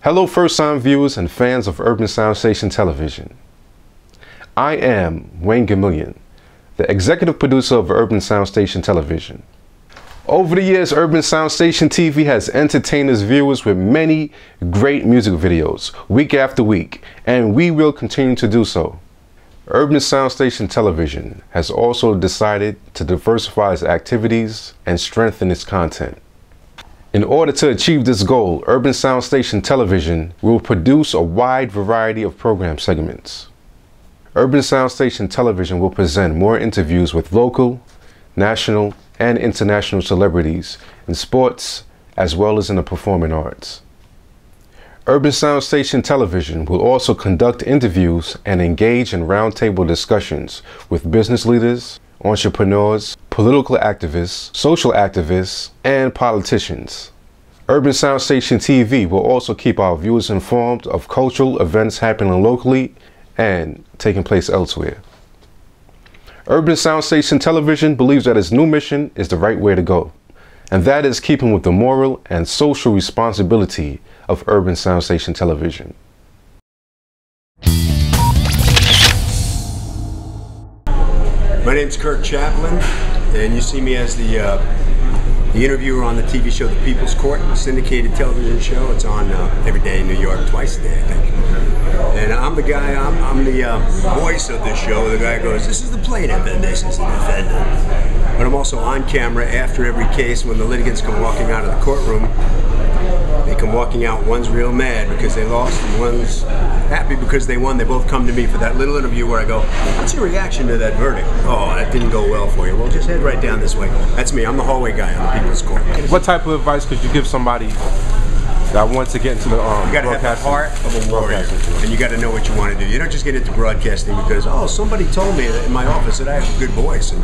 Hello first-time viewers and fans of Urban Sound Station Television. I am Wayne Gamillion, the executive producer of Urban Sound Station Television. Over the years, Urban Sound Station TV has entertained its viewers with many great music videos, week after week, and we will continue to do so. Urban Sound Station Television has also decided to diversify its activities and strengthen its content. In order to achieve this goal, Urban Sound Station Television will produce a wide variety of program segments. Urban Sound Station Television will present more interviews with local, national, and international celebrities in sports as well as in the performing arts. Urban Sound Station Television will also conduct interviews and engage in roundtable discussions with business leaders, entrepreneurs, political activists, social activists, and politicians. Urban Sound Station TV will also keep our viewers informed of cultural events happening locally and taking place elsewhere. Urban Sound Station Television believes that its new mission is the right way to go, and that is keeping with the moral and social responsibility of Urban Sound Station Television. My name's Kirk Chaplin, and you see me as the interviewer on the TV show The People's Court, a syndicated television show. It's on every day in New York, twice a day, I think. And I'm the guy, I'm the voice of this show. The guy goes, this is the plaintiff and this is the defendant. But I'm also on camera after every case when the litigants come walking out of the courtroom. They come walking out, one's real mad because they lost and one's happy because they won. They both come to me for that little interview where I go, what's your reaction to that verdict? Oh, that didn't go well for you. Well, just head right down this way. That's me. I'm the hallway guy on the People's Court. What type of advice could you give somebody that wants to get into the you got to have the heart of a warrior, and you got to know what you want to do. You don't just get into broadcasting because, oh, somebody told me that in my office that I have a good voice, and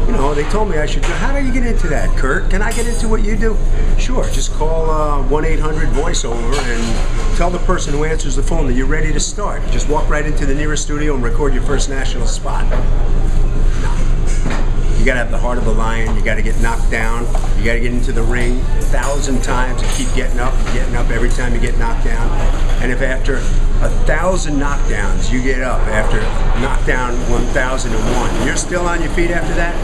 you know, they told me I should. How do you get into that, Kurt? Can I get into what you do? Sure. Just call 1-800-VOICE-OVER and tell the person who answers the phone that you're ready to start. Just walk right into the nearest studio and record your first national spot. You gotta have the heart of a lion, you gotta get knocked down, you gotta get into the ring 1,000 times and keep getting up every time you get knocked down. And if after 1,000 knockdowns you get up after knockdown 1,001, you're still on your feet after that,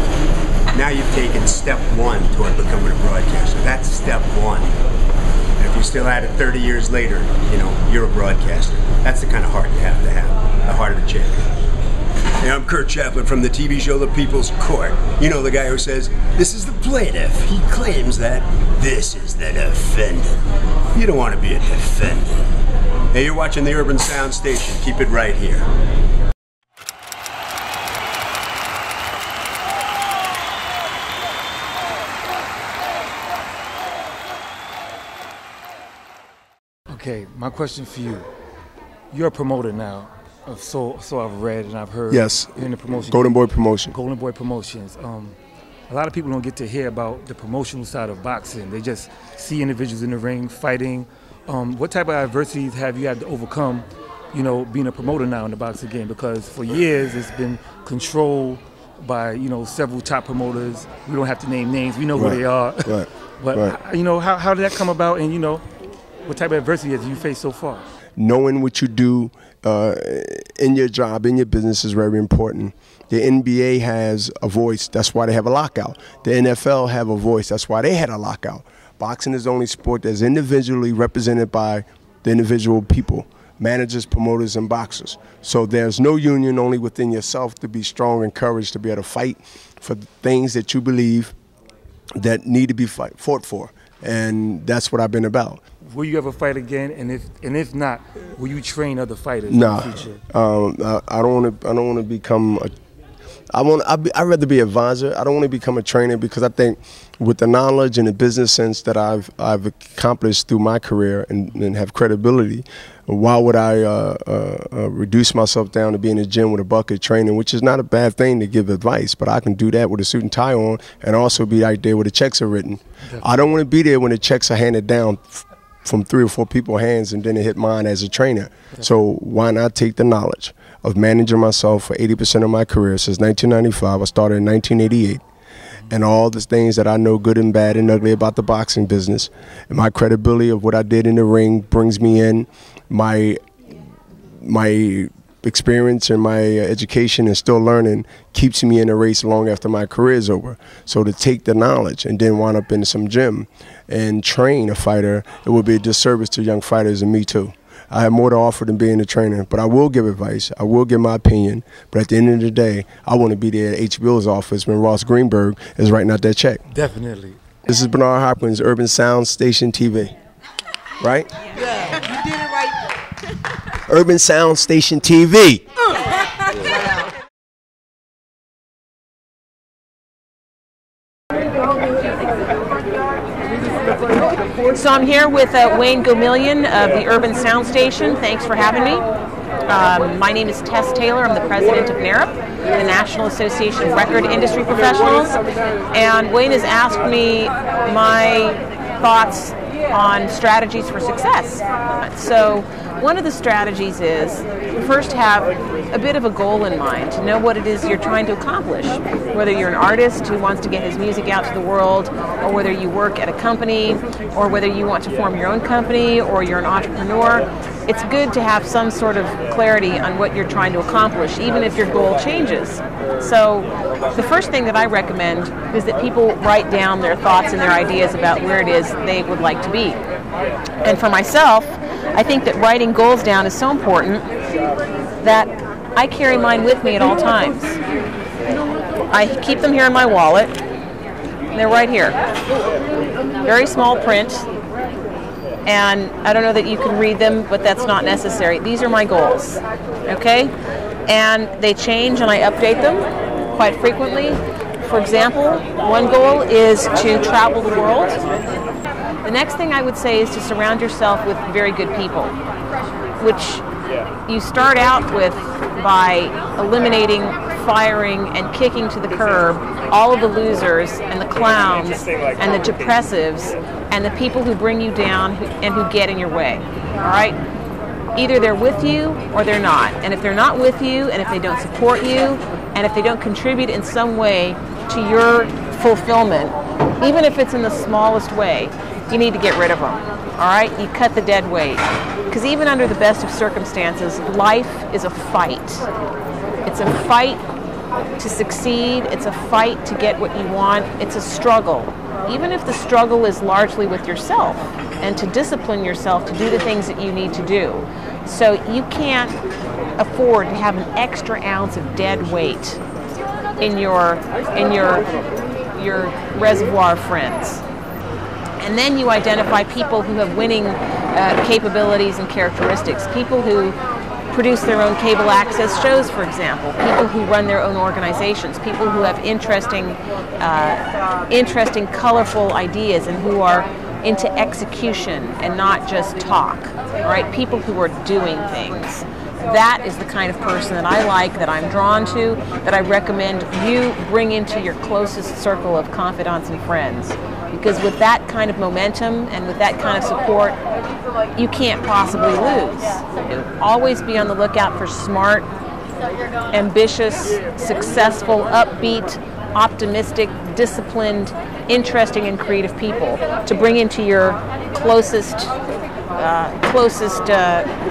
now you've taken step one toward becoming a broadcaster. That's step one. And if you're still at it 30 years later, you know, you're a broadcaster. That's the kind of heart you have to have, the heart of a champion. Hey, I'm Kirk Chaplin from the TV show The People's Court. You know the guy who says, this is the plaintiff. He claims that this is the defendant. You don't want to be a defendant. Hey, you're watching the Urban Sound Station. Keep it right here. Okay, my question for you. You're a promoter now. So I've read and I've heard. Yes. In the promotion. Golden Boy Promotion. Golden Boy Promotions. A lot of people don't get to hear about the promotional side of boxing. They just see individuals in the ring fighting. What type of adversities have you had to overcome, you know, being a promoter now in the boxing game? Because for years it's been controlled by, you know, several top promoters. We don't have to name names. We know who they are. Right. But you know, how did that come about? And you know, what type of adversity have you faced so far? Knowing what you do in your job, in your business is very important. The NBA has a voice, that's why they have a lockout. The NFL have a voice, that's why they had a lockout. Boxing is the only sport that's individually represented by the individual people, managers, promoters, and boxers. So there's no union, only within yourself to be strong and courage to be able to fight for things that you believe that need to be fought for. And that's what I've been about. Will you ever fight again? And if not, will you train other fighters nah, in the future? I don't want to become a. I'd rather be an advisor. I don't want to become a trainer because I think with the knowledge and the business sense that I've accomplished through my career and have credibility, why would I reduce myself down to be in a gym with a bucket training, which is not a bad thing to give advice, but I can do that with a suit and tie on and also be right there where the checks are written. Definitely. I don't want to be there when the checks are handed down from 3 or 4 people's hands and then it hit mine as a trainer. Yeah. So why not take the knowledge of managing myself for 80% of my career since 1995. I started in 1988. and all the things that I know good and bad and ugly about the boxing business. And my credibility of what I did in the ring brings me in. My experience and my education and still learning keeps me in the race long after my career is over. So to take the knowledge and then wind up in some gym and train a fighter, it would be a disservice to young fighters and me too. I have more to offer than being a trainer, but I will give advice. I will give my opinion. But at the end of the day, I want to be there at HBO's office when Ross Greenberg is writing out that check. Definitely. This is Bernard Hopkins, Urban Sound Station TV. Right? Yeah, you did it right. Urban Sound Station TV. So I'm here with Wayne Gomillion of the Urban Sound Station. Thanks for having me. My name is Tess Taylor. I'm the president of NARUP, the National Association of Record Industry Professionals. And Wayne has asked me my thoughts on strategies for success. So one of the strategies is first have a bit of a goal in mind, to know what it is you're trying to accomplish. Whether you're an artist who wants to get his music out to the world, or whether you work at a company, or whether you want to form your own company, or you're an entrepreneur, it's good to have some sort of clarity on what you're trying to accomplish, even if your goal changes. So the first thing that I recommend is that people write down their thoughts and their ideas about where it is they would like to be. And for myself, I think that writing goals down is so important that I carry mine with me at all times. I keep them here in my wallet. They're right here. Very small print. And I don't know that you can read them, but that's not necessary. These are my goals, okay? And they change and I update them quite frequently. For example, one goal is to travel the world. The next thing I would say is to surround yourself with very good people, which you start out with by eliminating, firing, and kicking to the curb all of the losers and the clowns and the depressives and the people who bring you down and who get in your way, all right? Either they're with you or they're not. And if they're not with you, and if they don't support you, and if they don't contribute in some way to your fulfillment, even if it's in the smallest way, you need to get rid of them, all right? You cut the dead weight. Because even under the best of circumstances, life is a fight. It's a fight to succeed. It's a fight to get what you want. It's a struggle. Even if the struggle is largely with yourself and to discipline yourself to do the things that you need to do. So you can't afford to have an extra ounce of dead weight in your reservoir of friends. And then you identify people who have winning capabilities and characteristics, people who produce their own cable access shows, for example, people who run their own organizations, people who have interesting, colorful ideas and who are into execution and not just talk, all right? People who are doing things. That is the kind of person that I like, that I'm drawn to, that I recommend you bring into your closest circle of confidants and friends. Because with that kind of momentum and with that kind of support, you can't possibly lose. Always be on the lookout for smart, ambitious, successful, upbeat, optimistic, disciplined, interesting, and creative people to bring into your closest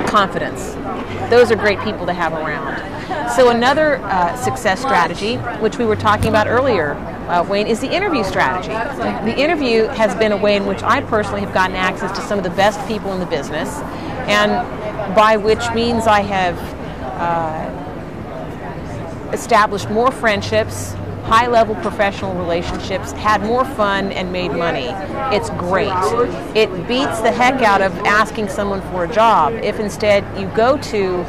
confidence. Those are great people to have around. So another success strategy, which we were talking about earlier, Wayne, is the interview strategy. The interview has been a way in which I personally have gotten access to some of the best people in the business, and by which means I have established more friendships, high-level professional relationships, had more fun, and made money. It's great. It beats the heck out of asking someone for a job. If instead you go to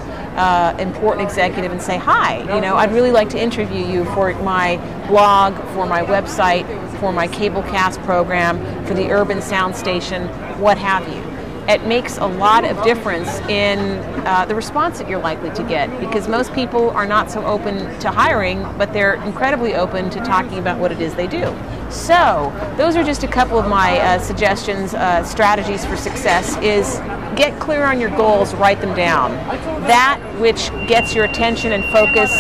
important executive and say, hi, I'd really like to interview you for my blog, for my website, for my cablecast program, for the Urban Sound Station, what have you. It makes a lot of difference in the response that you're likely to get, because most people are not so open to hiring, but they're incredibly open to talking about what it is they do. So those are just a couple of my suggestions, strategies for success is get clear on your goals, write them down. That which gets your attention and focus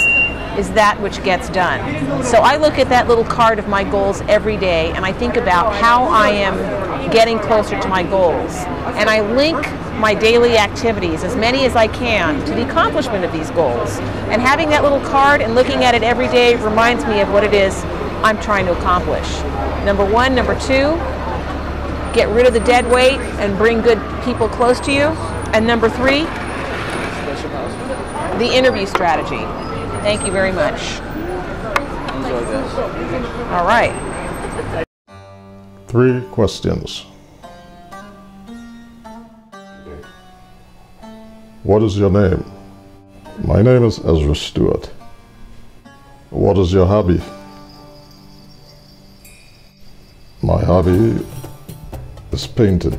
is that which gets done. So I look at that little card of my goals every day, and I think about how I am getting closer to my goals. And I link my daily activities, as many as I can, to the accomplishment of these goals. And having that little card and looking at it every day reminds me of what it is I'm trying to accomplish. Number one. Number two, get rid of the dead weight and bring good people close to you. And number three, the interview strategy. Thank you very much. Enjoy this. All right. 3 questions. What is your name? My name is Ezra Stewart. What is your hobby? My hobby is painting.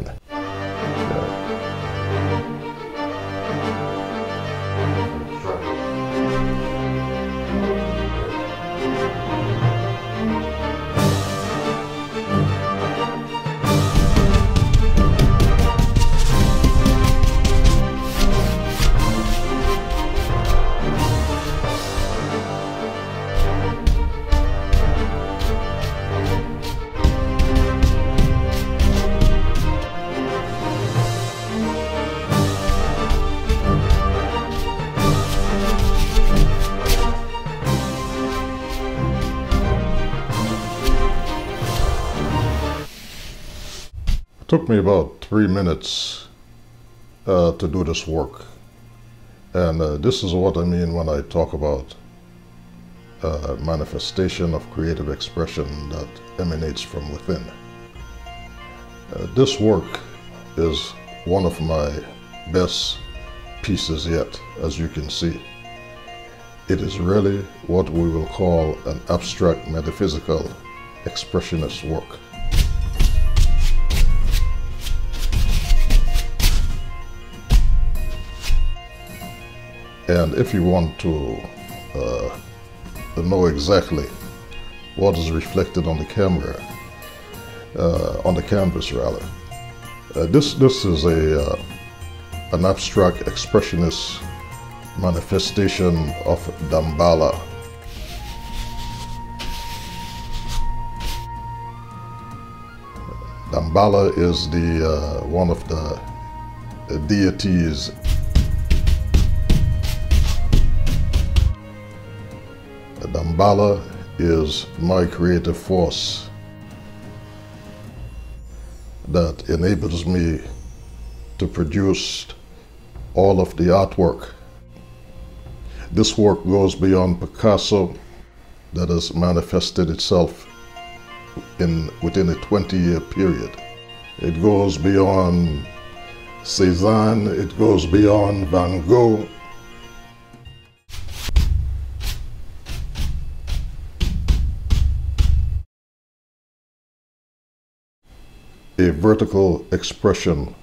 It took me about 3 minutes to do this work, and this is what I mean when I talk about manifestation of creative expression that emanates from within. This work is one of my best pieces yet, as you can see. It is really what we will call an abstract metaphysical expressionist work. And if you want to know exactly what is reflected on the camera, on the canvas rather, this is an abstract expressionist manifestation of Damballa. Damballa is the one of the deities. Damballa is my creative force that enables me to produce all of the artwork. This work goes beyond Picasso, that has manifested itself within a 20-year period. It goes beyond Cézanne, it goes beyond Van Gogh. A vertical expression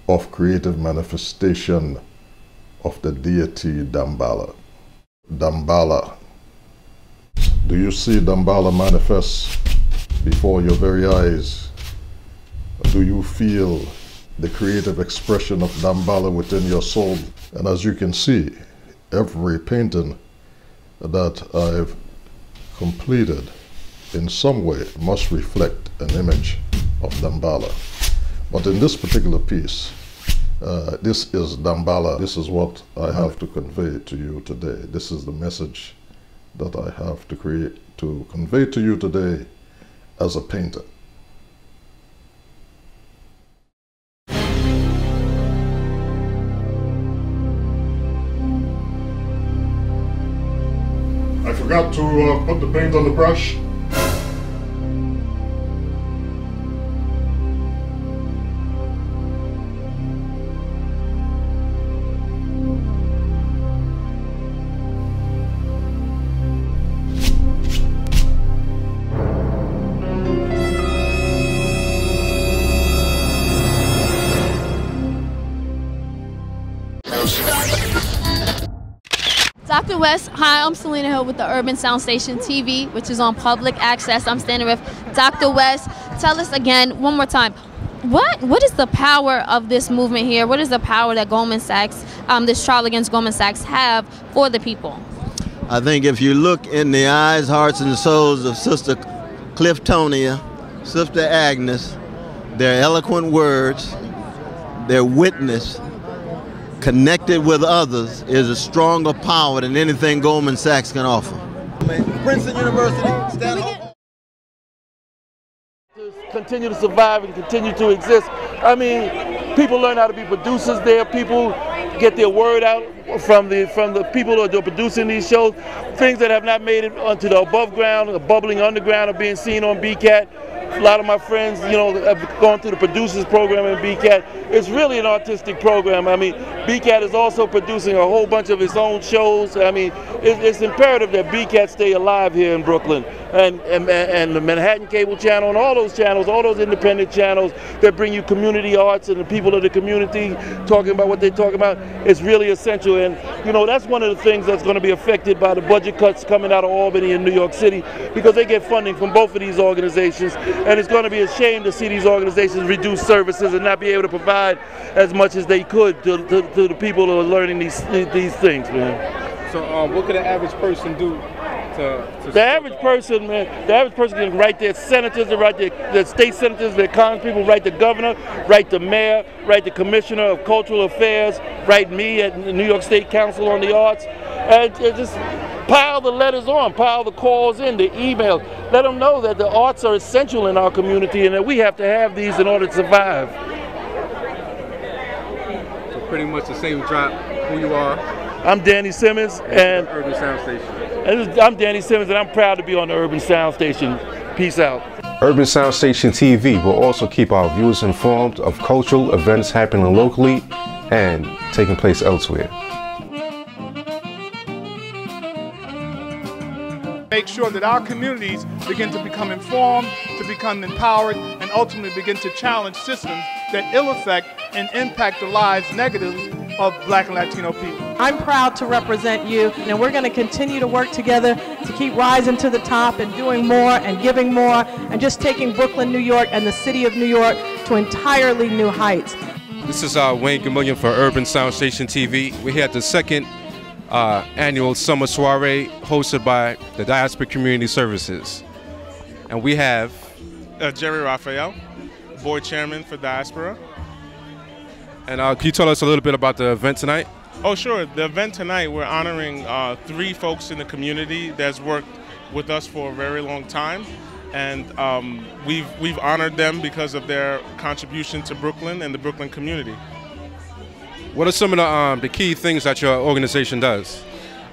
of creative manifestation of the deity Damballa. Damballa. Do you see Damballa manifest before your very eyes? Do you feel the creative expression of Damballa within your soul? And as you can see, every painting that I've completed in some way must reflect an image of Damballa. But in this particular piece, this is Damballa. This is what I have to convey to you today. This is the message that I have to convey to you today as a painter. I forgot to put the paint on the brush. Dr. West, hi, I'm Selena Hill with the Urban Sound Station TV, which is on public access. I'm standing with Dr. West. Tell us again, one more time, what is the power of this movement here? What is the power that Goldman Sachs, this trial against Goldman Sachs have for the people? I think if you look in the eyes, hearts, and souls of Sister Cliftonia, Sister Agnes, their eloquent words, their witness, connected with others, is a stronger power than anything Goldman Sachs can offer. Princeton University, stand up. Continue to survive and continue to exist. I mean, people learn how to be producers there. People get their word out from the people who are producing these shows. Things that have not made it onto the above ground, the bubbling underground, are being seen on BCAT. A lot of my friends, you know, have gone through the producers program in BCAT. It's really an artistic program. I mean, BCAT is also producing a whole bunch of its own shows. I mean, it's imperative that BCAT stay alive here in Brooklyn. And the Manhattan Cable Channel and all those channels, all those independent channels that bring you community arts and the people of the community talking about what they're talking about, it's really essential. And, you know, that's one of the things that's going to be affected by the budget cuts coming out of Albany and New York City, because they get funding from both of these organizations. And it's going to be a shame to see these organizations reduce services and not be able to provide as much as they could to the people who are learning these things, man. So what could an average person do? The average person, man, the average person can write their senators, and write their state senators, their congresspeople, write the governor, write the mayor, write the commissioner of cultural affairs, write me at the New York State Council on the Arts, and just pile the letters on, pile the calls in, the emails. Let them know that the arts are essential in our community and that we have to have these in order to survive. So pretty much the same drop who you are. I'm Danny Simmons, and Urban Sound Station. I'm Danny Simmons, and I'm proud to be on the Urban Sound Station. Peace out. Urban Sound Station TV will also keep our viewers informed of cultural events happening locally and taking place elsewhere. Make sure that our communities begin to become informed, to become empowered, and ultimately begin to challenge systems that ill affect and impact the lives negatively of Black and Latino people. I'm proud to represent you, and we're going to continue to work together to keep rising to the top and doing more and giving more and just taking Brooklyn, New York and the city of New York to entirely new heights. This is Wayne Gamillion for Urban Sound Station TV. We're here at the second annual summer soiree hosted by the Diaspora Community Services. And we have Jerry Raphael, board chairman for Diaspora. And can you tell us a little bit about the event tonight? Oh, sure. The event tonight, we're honoring 3 folks in the community that's worked with us for a very long time. And we've honored them because of their contribution to Brooklyn and the Brooklyn community. What are some of the key things that your organization does?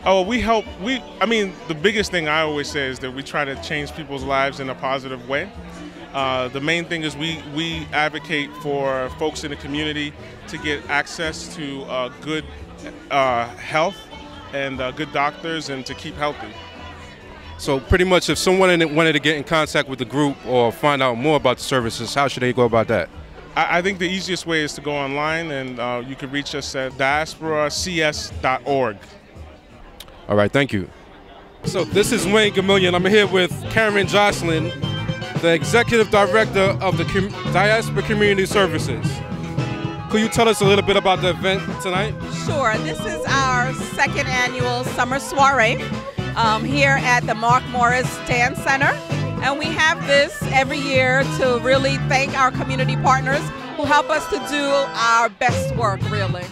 Oh, I mean, the biggest thing I always say is that we try to change people's lives in a positive way. The main thing is we advocate for folks in the community to get access to good health and good doctors and to keep healthy. So pretty much if someone wanted to get in contact with the group or find out more about the services, how should they go about that? I think the easiest way is to go online, and you can reach us at diasporacs.org. All right, thank you. So this is Wayne Gamillion. I'm here with Karen Jocelyn, the Executive Director of the Diaspora Community Services. Could you tell us a little bit about the event tonight? Sure. This is our second annual summer soiree here at the Mark Morris Dance Center. And we have this every year to really thank our community partners who help us to do our best work, really.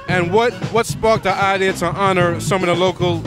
And what sparked the idea to honor some of the local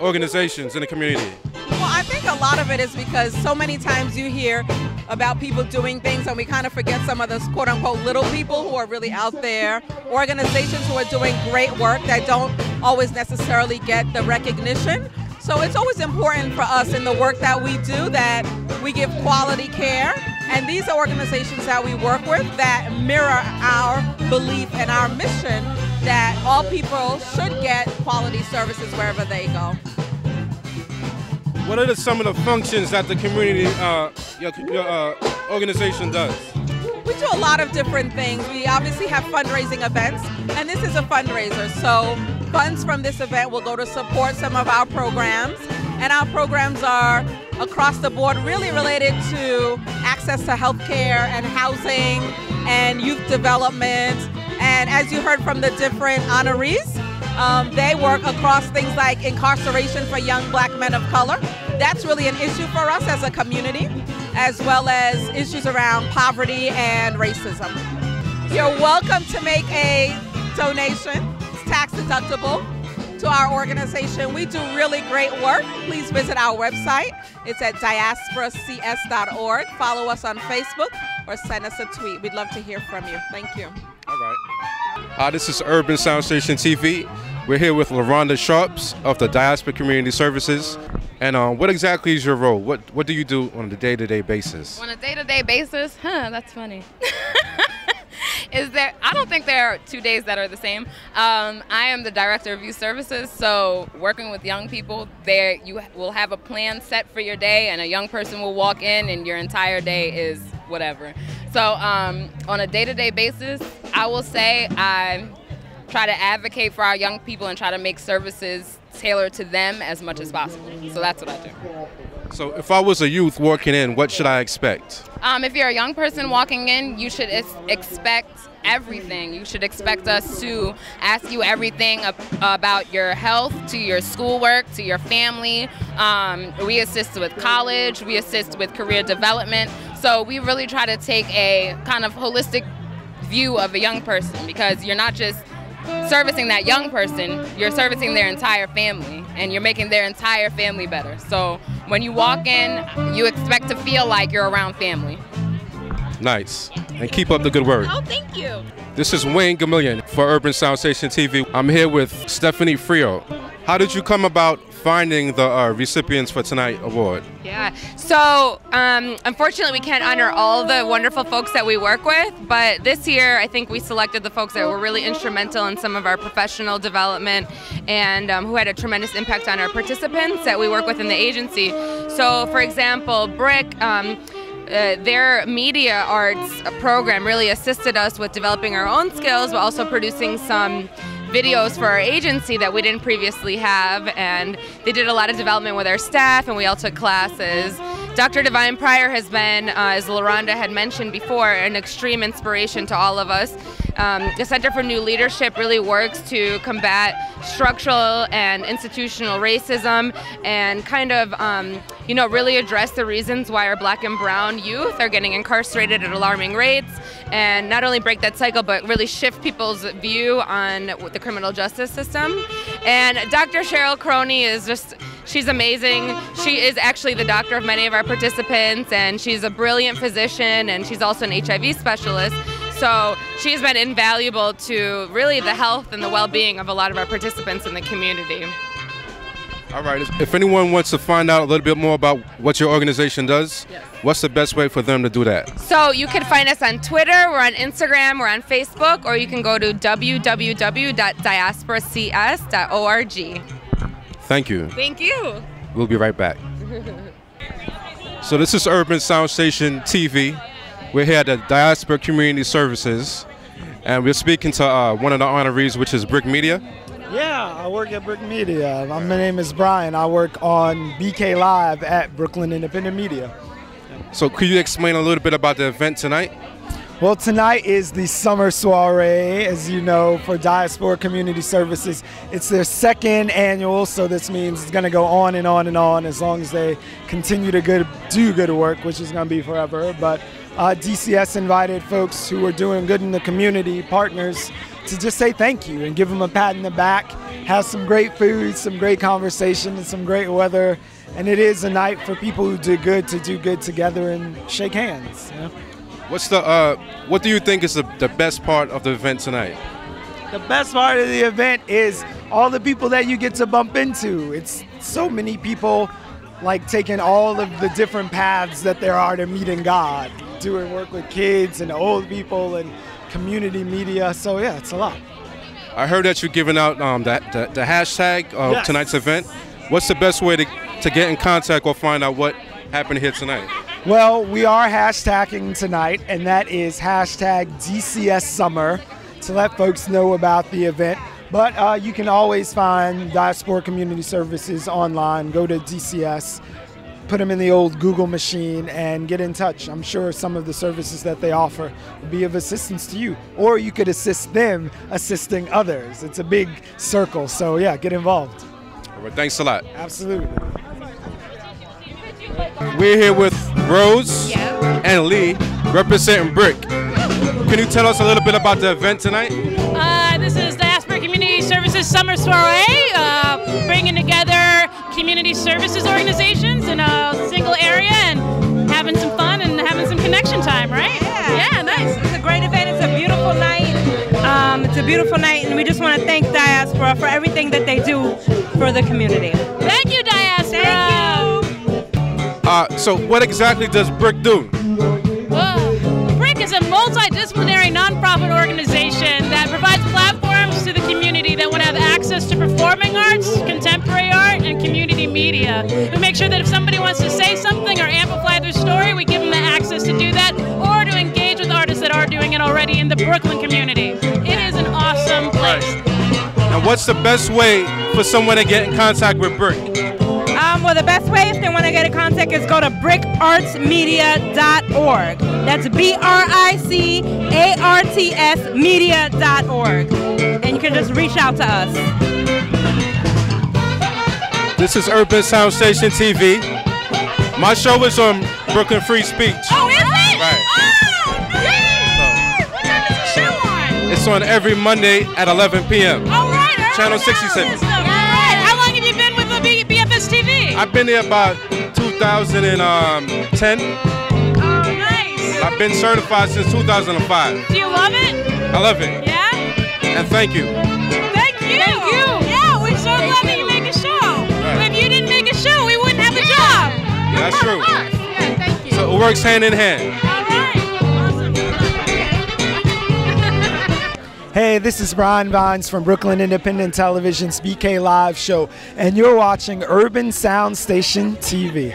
organizations in the community? Well, I think a lot of it is because so many times you hear about people doing things and we kind of forget some of those quote-unquote little people who are really out there, organizations who are doing great work that don't always necessarily get the recognition. So it's always important for us in the work that we do that we give quality care, and these are organizations that we work with that mirror our belief and our mission that all people should get quality services wherever they go. What are some of the functions that the community, your organization does? We do a lot of different things. We obviously have fundraising events, and this is a fundraiser. So funds from this event will go to support some of our programs, and our programs are across the board really related to access to health care and housing and youth development. And as you heard from the different honorees, They work across things like incarceration for young black men of color. That's really an issue for us as a community, as well as issues around poverty and racism. You're welcome to make a donation. It's tax deductible to our organization. We do really great work. Please visit our website. It's at diasporacs.org. Follow us on Facebook or send us a tweet. We'd love to hear from you. Thank you. All right. Hi, this is Urban Sound Station TV. We're here with LaRonda Sharps of the Diaspora Community Services. And what exactly is your role? What do you do on a day-to-day basis? On a day-to-day basis? That's funny. I don't think there are 2 days that are the same. I am the Director of Youth Services, so working with young people, you will have a plan set for your day, and a young person will walk in and your entire day is whatever. So on a day-to-day basis, I will say I try to advocate for our young people and try to make services tailored to them as much as possible. So that's what I do. So if I was a youth walking in, what should I expect? If you're a young person walking in, you should expect everything. You should expect us to ask you everything about your health, to your schoolwork, to your family. We assist with college, we assist with career development. So we really try to take a kind of holistic view of a young person, because you're not just servicing that young person, you're servicing their entire family, and you're making their entire family better. So when you walk in, you expect to feel like you're around family. Nice. And keep up the good work. Oh, thank you. This is Wayne Gamillion for Urban Sound Station TV. I'm here with Stephanie Frio. How did you come about finding the recipients for tonight's award? Yeah, so unfortunately we can't honor all the wonderful folks that we work with, but this year I think we selected the folks that were really instrumental in some of our professional development and who had a tremendous impact on our participants that we work with in the agency. So for example, BRIC, their media arts program really assisted us with developing our own skills, but also producing some videos for our agency that we didn't previously have, and they did a lot of development with our staff, and we all took classes. Dr. Divine Pryor has been, as LaRonda had mentioned before, an extreme inspiration to all of us. The Center for New Leadership really works to combat structural and institutional racism and kind of, really address the reasons why our black and brown youth are getting incarcerated at alarming rates, and not only break that cycle, but really shift people's view on the criminal justice system. And Dr. Cheryl Croney she's amazing. She is actually the doctor of many of our participants, and she's a brilliant physician, and she's also an HIV specialist. So she's been invaluable to really the health and the well-being of a lot of our participants in the community. All right, if anyone wants to find out a little bit more about what your organization does, what's the best way for them to do that? So you can find us on Twitter, we're on Instagram, we're on Facebook, or you can go to www.diasporacs.org. Thank you. Thank you. We'll be right back. So this is Urban Sound Station TV. We're here at the Diaspora Community Services, and we're speaking to one of the honorees, which is BRIC Media. Yeah, I work at BRIC Media. My name is Brian. I work on BK Live at Brooklyn Independent Media. So could you explain a little bit about the event tonight? Well, tonight is the summer soiree, as you know, for Diaspora Community Services. It's their second annual, so this means it's going to go on and on and on as long as they continue to do good work, which is going to be forever. But DCS invited folks who are doing good in the community, partners, to just say thank you and give them a pat in the back, have some great food, some great conversation, and some great weather. And it is a night for people who do good to do good together and shake hands. You know? What do you think is the best part of the event tonight? The best part of the event is all the people that you get to bump into. It's so many people like taking all of the different paths that there are to meeting God, doing work with kids and old people and community media. So yeah, it's a lot. I heard that you're giving out the hashtag of tonight's event. What's the best way to get in contact or find out what happened here tonight? Well, we are hashtagging tonight, and that is hashtag DCS Summer to let folks know about the event. But you can always find Diaspora Community Services online. Go to DCS put them in the old Google machine and get in touch. I'm sure some of the services that they offer will be of assistance to you, or you could assist them assisting others. It's a big circle, so yeah, get involved. All right, thanks a lot. Absolutely. We're here with Rose and Lee representing Brick. Can you tell us a little bit about the event tonight? This is Diaspora Community Services Summer Soiree, bringing together community services organizations in a single area and having some fun and having some connection time, right? Yeah, nice. It's a great event. It's a beautiful night. It's a beautiful night, and we just want to thank Diaspora for everything that they do for the community. Thank you, Diaspora. Thank you. So what exactly does Brick do? Brick is a multidisciplinary nonprofit organization that provides platforms to the community that want to have access to performing arts, contemporary art, and community media. We make sure that if somebody wants to say something or amplify their story, we give them the access to do that, or to engage with artists that are doing it already in the Brooklyn community. It is an awesome place. And what's the best way for someone to get in contact with Brick? Well, the best way if they want to get in contact is go to brickartsmedia.org. That's BRICARTS media.org. And you can just reach out to us. This is Urban Sound Station TV. My show is on Brooklyn Free Speech. Oh, is it? Right. Oh, yay! What time is the show on? It's on every Monday at 11 p.m. All right, Channel 66. All right. How long have you been with the BFS TV? I've been there about 2010. Oh, nice. I've been certified since 2005. Do you love it? I love it. Yeah? And thank you. Thank you. Yeah, we're so glad that you make a show. Right. If you didn't make a show, we wouldn't have a job. Yeah, that's true. Yeah, thank you. So it works hand in hand. Hey, this is Brian Vines from Brooklyn Independent Television's BK Live show, and you're watching Urban Sound Station TV.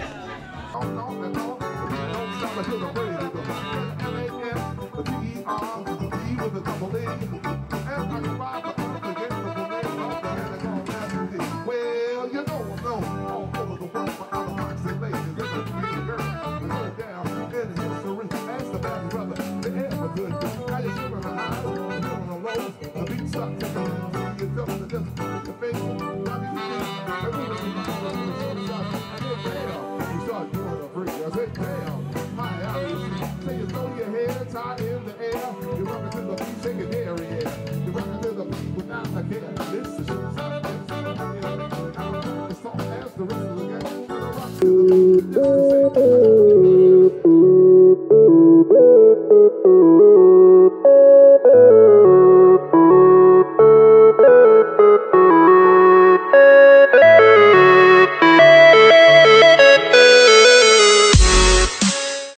This is